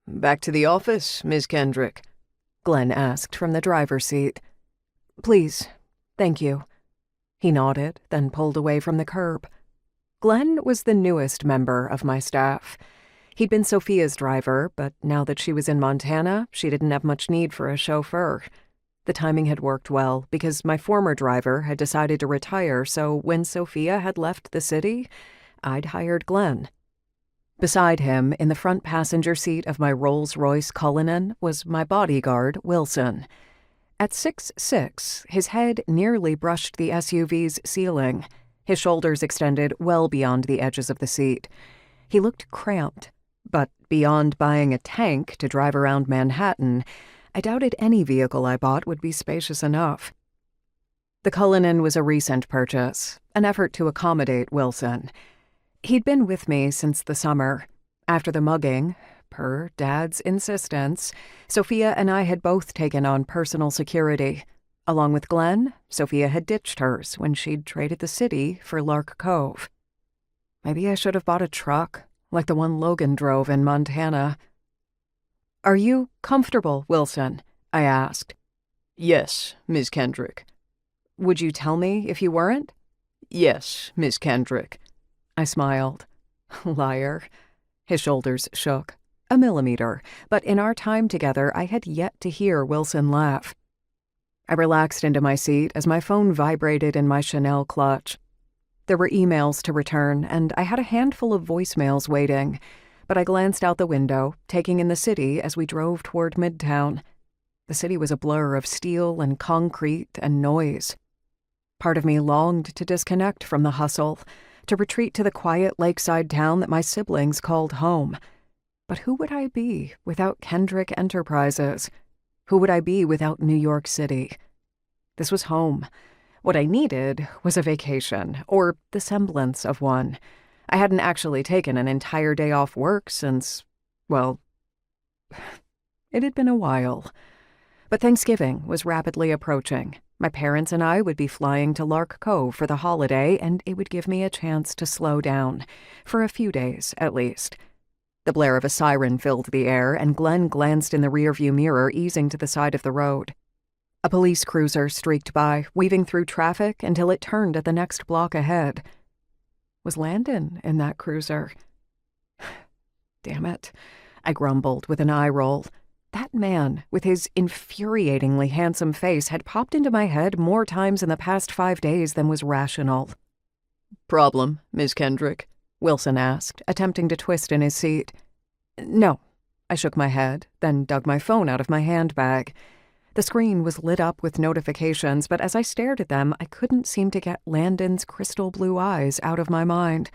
Back to the office, Miss Kendrick? Glenn asked from the driver's seat. Please. Thank you. He nodded, then pulled away from the curb. Glenn was the newest member of my staff. He'd been Sophia's driver, but now that she was in Montana, she didn't have much need for a chauffeur. The timing had worked well because my former driver had decided to retire, so when Sophia had left the city, I'd hired Glenn. Beside him, in the front passenger seat of my Rolls-Royce Cullinan, was my bodyguard, Wilson. At 6'6", his head nearly brushed the SUV's ceiling. His shoulders extended well beyond the edges of the seat. He looked cramped, but beyond buying a tank to drive around Manhattan, I doubted any vehicle I bought would be spacious enough. The Cullinan was a recent purchase, an effort to accommodate Wilson. He'd been with me since the summer. After the mugging, per Dad's insistence, Sophia and I had both taken on personal security. Along with Glenn, Sophia had ditched hers when she'd traded the city for Lark Cove. Maybe I should have bought a truck, like the one Logan drove in Montana. "Are you comfortable, Wilson?" I asked. "Yes, Miss Kendrick." "Would you tell me if you weren't?" "Yes, Miss Kendrick." I smiled. Liar. His shoulders shook. A millimeter, but in our time together, I had yet to hear Wilson laugh. I relaxed into my seat as my phone vibrated in my Chanel clutch. There were emails to return, and I had a handful of voicemails waiting, but I glanced out the window, taking in the city as we drove toward Midtown. The city was a blur of steel and concrete and noise. Part of me longed to disconnect from the hustle, to retreat to the quiet lakeside town that my siblings called home. But who would I be without Kendrick Enterprises? Who would I be without New York City? This was home. What I needed was a vacation, or the semblance of one. I hadn't actually taken an entire day off work since, well, it had been a while. But Thanksgiving was rapidly approaching. My parents and I would be flying to Lark Cove for the holiday, and it would give me a chance to slow down, for a few days at least. The blare of a siren filled the air, and Glenn glanced in the rearview mirror, easing to the side of the road. A police cruiser streaked by, weaving through traffic until it turned at the next block ahead. Was Landon in that cruiser? Damn it, I grumbled with an eye roll. That man, with his infuriatingly handsome face, had popped into my head more times in the past 5 days than was rational. "Problem, Miss Kendrick?" Wilson asked, attempting to twist in his seat. "No." I shook my head, then dug my phone out of my handbag. The screen was lit up with notifications, but as I stared at them, I couldn't seem to get Landon's crystal blue eyes out of my mind.